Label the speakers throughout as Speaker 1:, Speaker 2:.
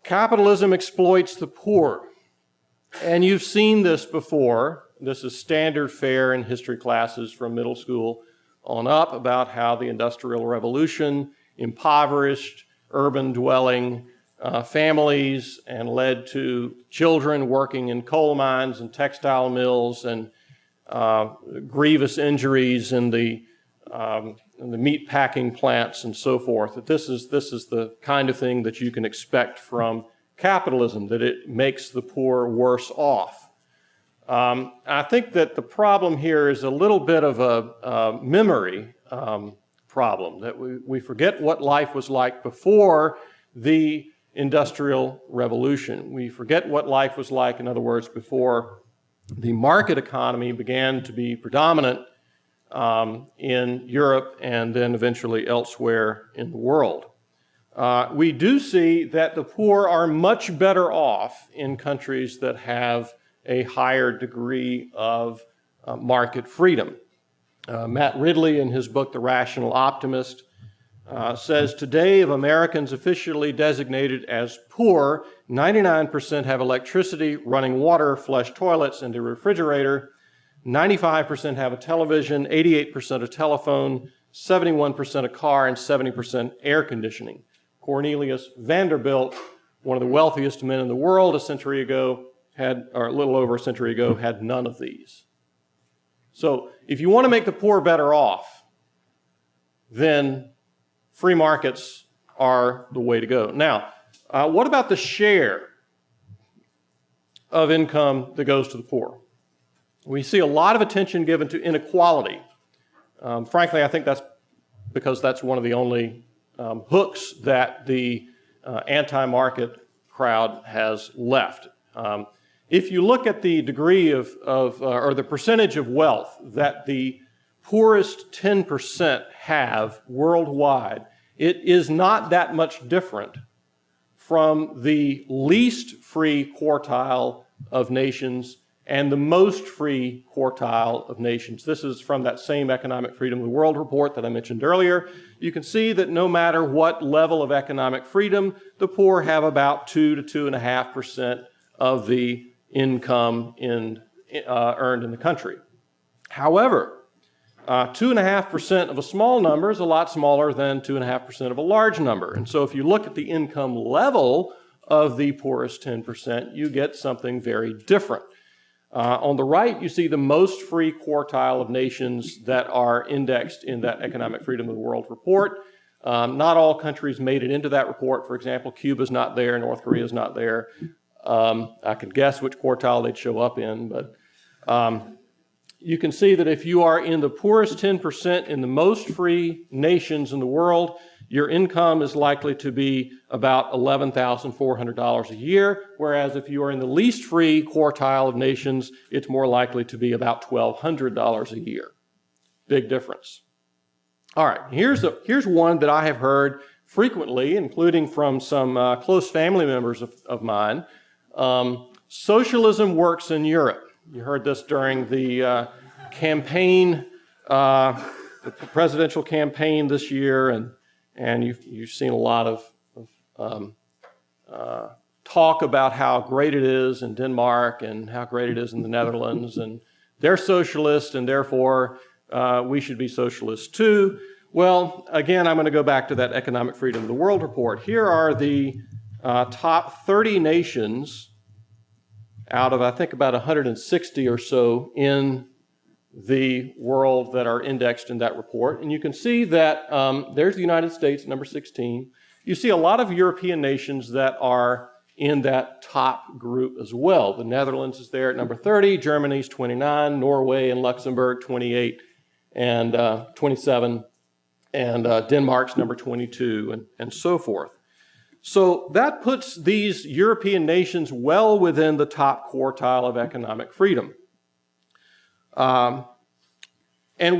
Speaker 1: Capitalism exploits the poor. And you've seen this before. This is standard fare in history classes from middle school on up about how the Industrial Revolution impoverished urban dwelling families and led to children working in coal mines and textile mills and grievous injuries in the meat packing plants and so forth. That this is the kind of thing that you can expect from capitalism, that it makes the poor worse off. I think that the problem here is a little bit of a memory problem, that we forget what life was like before the Industrial Revolution. We forget what life was like, in other words, before the market economy began to be predominant in Europe and then eventually elsewhere in the world. We do see that the poor are much better off in countries that have a higher degree of market freedom. Matt Ridley, in his book, The Rational Optimist, says, today of Americans officially designated as poor, 99% have electricity, running water, flush toilets, and a refrigerator. 95% have a television, 88% a telephone, 71% a car, and 70% air conditioning. Cornelius Vanderbilt, one of the wealthiest men in the world a century ago, or a little over a century ago, had none of these. So if you want to make the poor better off, then free markets are the way to go. Now, what about the share of income that goes to the poor? We see a lot of attention given to inequality. Frankly, I think that's because that's one of the only hooks that the anti-market crowd has left. If you look at the degree or the percentage of wealth that the poorest 10% have worldwide, it is not that much different from the least free quartile of nations and the most free quartile of nations. This is from that same Economic Freedom of the World report that I mentioned earlier. You can see that no matter what level of economic freedom, the poor have about 2 to 2.5% of the income earned in the country. However, 2.5% of a small number is a lot smaller than 2.5% of a large number. And so if you look at the income level of the poorest 10%, you get something very different. On the right, you see the most free quartile of nations that are indexed in that Economic Freedom of the World report. Not all countries made it into that report. For example, Cuba's not there, North Korea's not there. I could guess which quartile they'd show up in, but you can see that if you are in the poorest 10% in the most free nations in the world, your income is likely to be about $11,400 a year, whereas if you are in the least free quartile of nations, it's more likely to be about $1,200 a year. Big difference. All right, here's one that I have heard frequently, including from some close family members of mine. Socialism works in Europe. You heard this during the campaign, the presidential campaign this year, and you've seen a lot of talk about how great it is in Denmark and how great it is in the Netherlands, and they're socialist, and therefore we should be socialist too. Well, again, I'm going to go back to that Economic Freedom of the World report. Here are the top 30 nations out of, I think, about 160 or so in the world that are indexed in that report. And you can see that there's the United States, number 16. You see a lot of European nations that are in that top group as well. The Netherlands is there at number 30, Germany's 29, Norway and Luxembourg 28 and 27, and Denmark's number 22, and so forth. So that puts these European nations well within the top quartile of economic freedom. And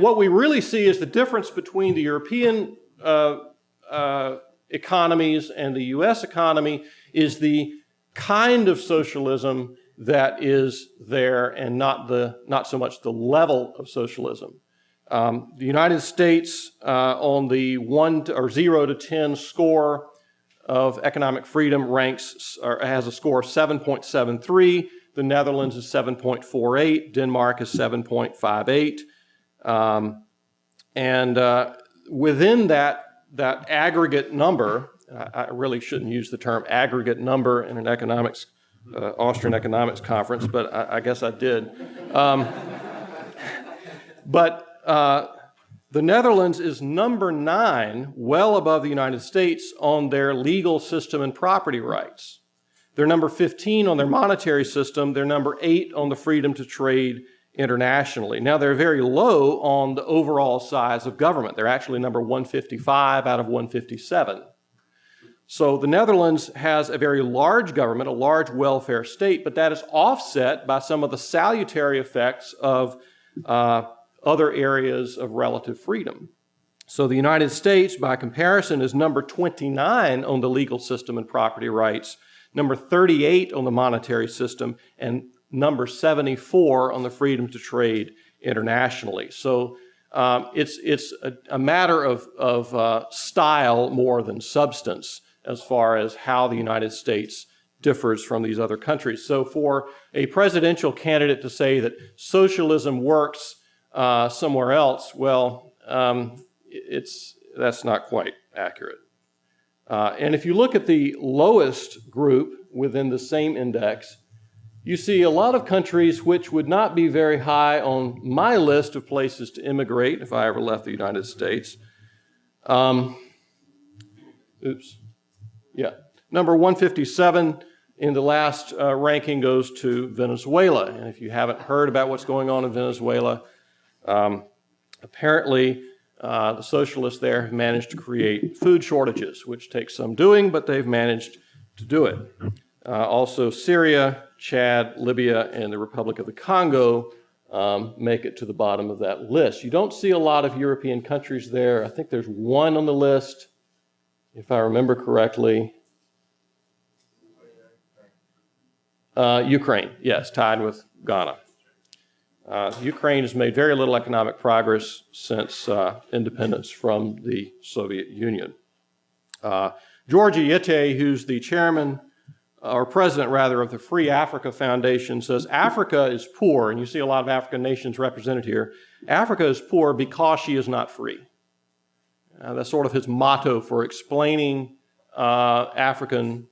Speaker 1: what we really see is the difference between the European economies and the US economy is the kind of socialism that is there and not so much the level of socialism. The United States on the 0 to 10 score of economic freedom ranks or has a score of 7.73. The Netherlands is 7.48. Denmark is 7.58. Within that aggregate number, I really shouldn't use the term aggregate number in an economics, Austrian economics conference, but I guess I did. The Netherlands is number 9, well above the United States on their legal system and property rights. They're number 15 on their monetary system. They're number 8 on the freedom to trade internationally. Now, they're very low on the overall size of government. They're actually number 155 out of 157. So the Netherlands has a very large government, a large welfare state, but that is offset by some of the salutary effects of other areas of relative freedom. So the United States, by comparison, is number 29 on the legal system and property rights, number 38 on the monetary system, and number 74 on the freedom to trade internationally. So it's a matter of style more than substance as far as how the United States differs from these other countries. So for a presidential candidate to say that socialism works somewhere else, well, that's not quite accurate. And if you look at the lowest group within the same index, you see a lot of countries which would not be very high on my list of places to immigrate if I ever left the United States. Number 157 in the last ranking goes to Venezuela. And if you haven't heard about what's going on in Venezuela, apparently the socialists there have managed to create food shortages, which takes some doing, but they've managed to do it. Also, Syria, Chad, Libya, and the Republic of the Congo make it to the bottom of that list. You don't see a lot of European countries there. I think there's one on the list, if I remember correctly. Ukraine, yes, tied with Ghana. Ukraine has made very little economic progress since independence from the Soviet Union. George Yete, who's the chairman, or president rather, of the Free Africa Foundation, says Africa is poor, and you see a lot of African nations represented here. Africa is poor because she is not free. That's sort of his motto for explaining the African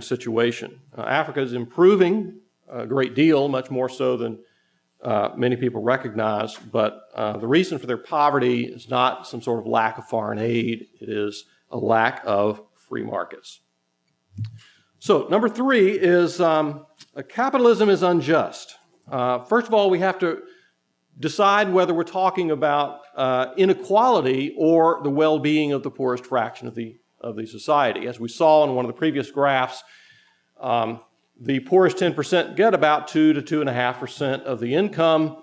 Speaker 1: situation. Africa is improving a great deal, much more so than many people recognize, but the reason for their poverty is not some sort of lack of foreign aid, it is a lack of free markets. So number 3 is capitalism is unjust. First of all, we have to decide whether we're talking about inequality or the well-being of the poorest fraction of the society. As we saw in one of the previous graphs, the poorest 10% get about 2 to 2.5% of the income,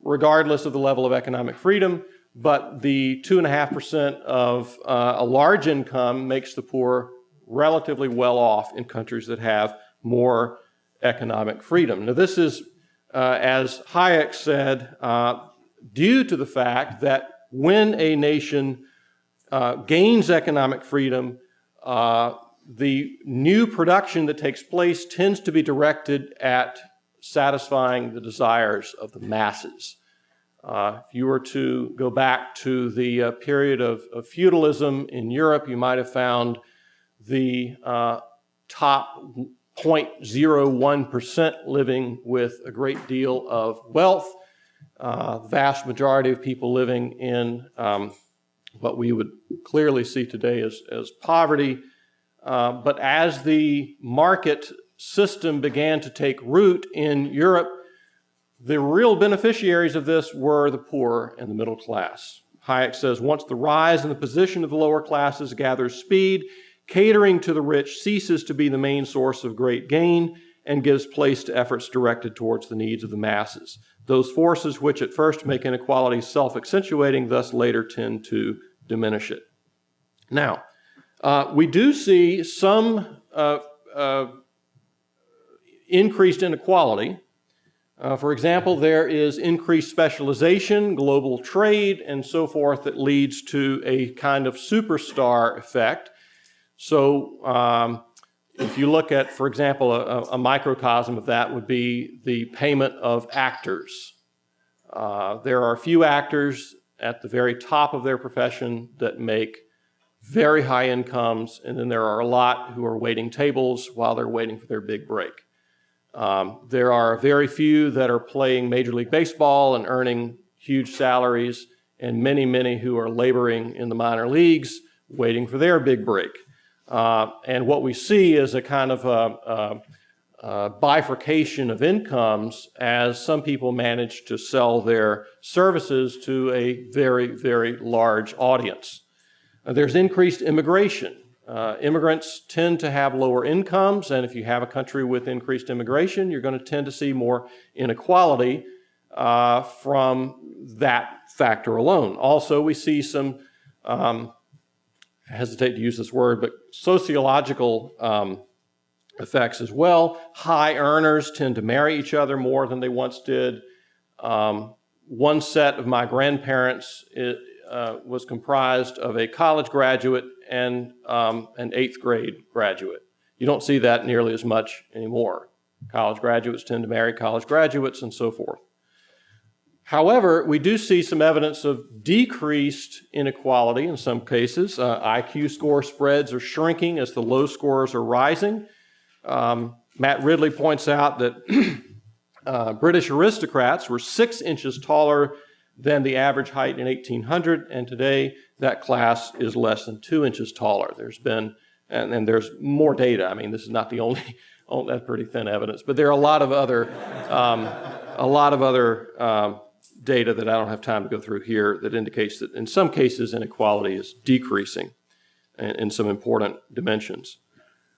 Speaker 1: regardless of the level of economic freedom, but the 2.5% of a large income makes the poor relatively well off in countries that have more economic freedom. Now this is, as Hayek said, due to the fact that when a nation gains economic freedom, the new production that takes place tends to be directed at satisfying the desires of the masses. If you were to go back to the period of feudalism in Europe, you might have found the top 0.01% living with a great deal of wealth, the vast majority of people living in what we would clearly see today as poverty. But as the market system began to take root in Europe, the real beneficiaries of this were the poor and the middle class. Hayek says, once the rise in the position of the lower classes gathers speed, catering to the rich ceases to be the main source of great gain and gives place to efforts directed towards the needs of the masses. Those forces which at first make inequality self-accentuating thus later tend to diminish it. Now, we do see some increased inequality. For example, there is increased specialization, global trade, and so forth that leads to a kind of superstar effect. So if you look at, for example, a microcosm of that would be the payment of actors. There are a few actors at the very top of their profession that make very high incomes, and then there are a lot who are waiting tables while they're waiting for their big break. There are very few that are playing Major League Baseball and earning huge salaries, and many, many who are laboring in the minor leagues waiting for their big break. And what we see is a kind of bifurcation of incomes as some people manage to sell their services to a very, very large audience. There's increased immigration. Immigrants tend to have lower incomes, and if you have a country with increased immigration, you're going to tend to see more inequality from that factor alone. Also, we see some, I hesitate to use this word, but sociological effects as well. High earners tend to marry each other more than they once did. One set of my grandparents was comprised of a college graduate and an 8th grade graduate. You don't see that nearly as much anymore. College graduates tend to marry college graduates and so forth. However, we do see some evidence of decreased inequality in some cases. IQ score spreads are shrinking as the low scores are rising. Matt Ridley points out that British aristocrats were 6 inches taller than the average height in 1800, and today that class is less than 2 inches taller. There's been, and there's more data. I mean, this is not the only that's pretty thin evidence, but there are a lot of other data that I don't have time to go through here that indicates that in some cases inequality is decreasing in some important dimensions.